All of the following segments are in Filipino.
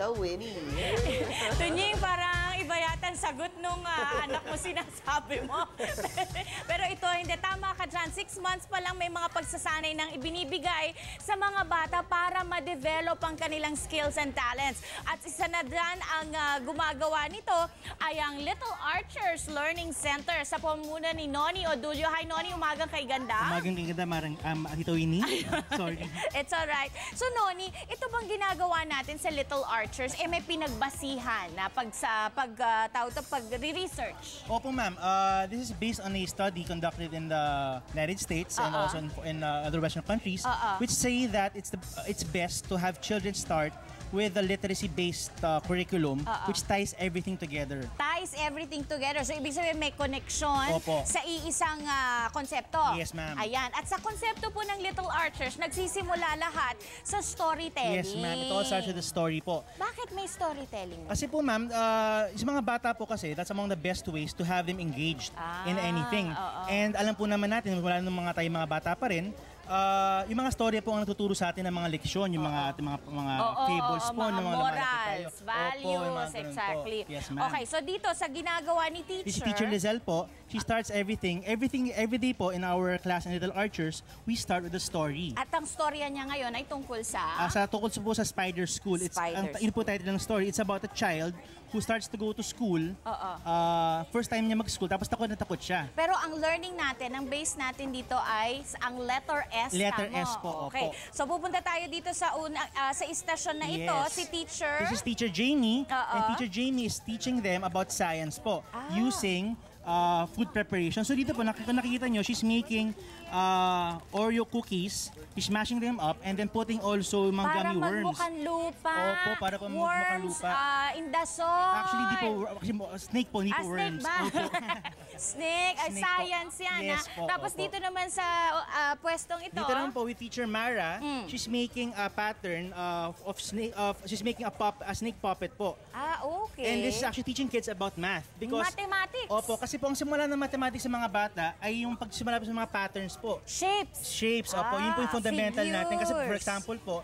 Tita Winnie. Tunying, parang iba yata ang sagot nung anak mo sinasabi mo. Pero ito, hindi. Tama ka dyan. 6 months pa lang may mga pagsasanay nang ibinibigay sa mga bata para ma-develop ang kanilang skills and talents. At isa na dyan ang gumagawa nito ay ang Little Archers Learning Center sa pamumuno ni Noni Odulio. Hi, Noni. Umagang kay ganda. Umagang kay ganda, Tita Winnie. Sorry. It's alright. So, Noni, ito bang ginagawa natin sa Little Archers? Eh, may pinagbasihan na pag-research. Opo, ma'am. This is based on a study conducted in the United States and also in other Western countries, which say that it's best to have children start with a literacy-based curriculum which ties everything together. Ties everything together. So, ibig sabihin may connection sa iisang konsepto. Yes, ma'am. Ayan. At sa konsepto po ng Little Archers, nagsisimula lahat sa storytelling. Yes, ma'am. It all starts with the story po. Bakit may storytelling? Kasi po, ma'am, sa mga bata po kasi, that's among the best ways to have them engaged in anything. And alam po naman natin, wala nung mga tayo mga bata pa rin, yung mga storya po ang natuturo sa atin ng mga leksyon, yung mga fables po, mga mga morals, values, exactly. Yes, ma'am. Okay, so dito sa ginagawa ni teacher. Si Teacher Lizelle po, she starts every day po in our class in Little Archers, we start with the story. At ang storya niya ngayon ay tungkol sa? Tungkol po sa Spider School. Yun po title ng story. It's about a child who starts to go to school. First time niya mag-school, tapos takot na takot siya. Pero ang learning natin, ang base natin dito ay ang letter S. Letter S po. Okay. So pupunta tayo dito sa sa istasyon na ito, si teacher. This is Teacher Jamie. And Teacher Jamie is teaching them about science po. Using food preparation. So dito po, nakikita nyo, she's making Oreo cookies. She's mashing them up and then putting also mga gummy worms. Para magmukhang lupa. Opo, para magmukhang lupa. Worms, in the soil. Actually, di po, snake po, hindi po worms. Snake ba? Snake, science yan. Yes, po, tapos dito naman sa pwestong ito. Dito naman po with Teacher Mara, she's making a pattern of snake, she's making a snake puppet po. Okay. And this is actually teaching kids about math. Because, mathematics. Opo, kasi po ang simula ng mathematics sa mga bata ay yung pagsimula po sa mga patterns po. Shapes. Opo, yun po yung fundamental figures natin. Kasi for example po,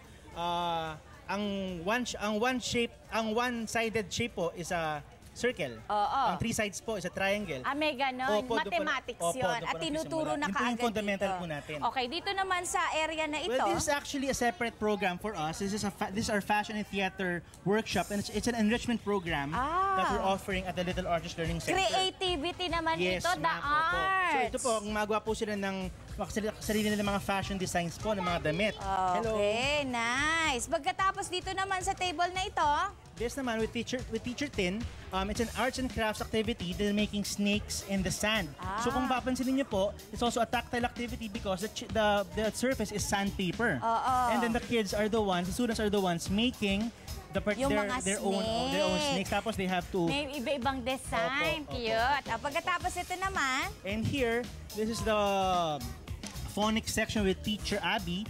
ang one-sided shape po is a circle. Ang 3 sides po is a triangle. May ganon. Mathematics yun. At tinuturo na kaagad yung fundamental po natin. Okay, dito naman sa area na ito. Well, this is actually a separate program for us. This is our fashion and theater workshop, and it's an enrichment program that we're offering at the Little Archers Learning Center. Creativity naman ito, the arts. So ito po, gumagawa po sila ng sarili nila mga fashion designs po ng mga damit. Hello. Okay, nice. Pagkatapos dito naman sa table na ito, this naman with Teacher Tin, it's an arts and crafts activity. They're making snakes in the sand. So kung papansinin niyo po, it's also a tactile activity because the surface is sandpaper. And then the students are the ones making their own snakes. Tapos they have to... May iba-ibang design. Cute. Pagkatapos ito naman. And here, this is the phonics section with Teacher Abby.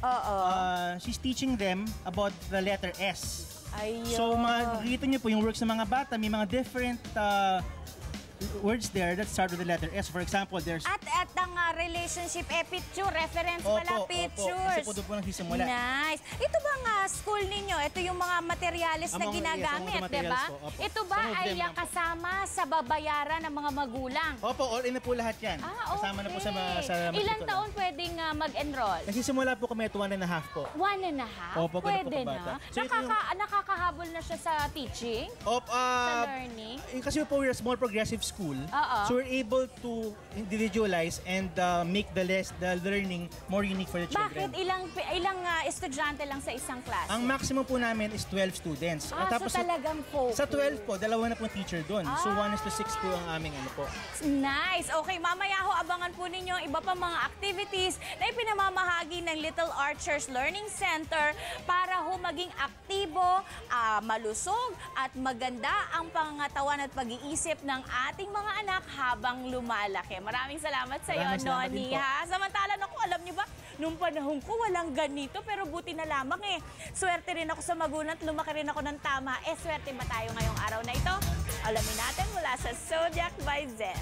She's teaching them about the letter S. Ayun. So, makikita niyo po yung works ng mga bata, may mga different words there that start with the letter S. For example, there's... At ang relationship, picture, reference pala, pictures. Kasi po doon po nagsisimula. Nice. Ito bang school ninyo? Ito yung mga materyales na ginagamit, diba? Ito ba ay kasama sa babayaran ng mga magulang? Opo, all in na po lahat yan. Kasama na po sa ilang taon pwedeng mag-enroll? Nagsisimula po kami at 1.5 po. 1.5? Opo, pwede na. So nakakahabol na siya sa teaching? Sa learning? Kasi po we're a small progressive school. So we're able to individualize and make the learning more unique for the children. Bakit? Ilang estudyante lang sa isang class? Ang maximum po namin is 12 students. Tapos so talagang focus. Sa 12 po, dalawa na pong teacher doon. So 1:6 po ang aming po. Nice. Okay, mamaya ho, abangan po ninyo iba pa mga activities na ipinamamahagi ng Little Archers Learning Center para ho maging aktibo, malusog at maganda ang pangangatawan at pag-iisip ng ating mga anak habang lumalaki. Maraming salamat sa iyo, Noni. Samantala, alam niyo ba, nung panahon ko walang ganito, pero buti na lamang swerte rin ako sa magulang at lumaki rin ako ng tama. Swerte ba tayo ngayong araw na ito? Alamin natin mula sa Zodiac by Zen.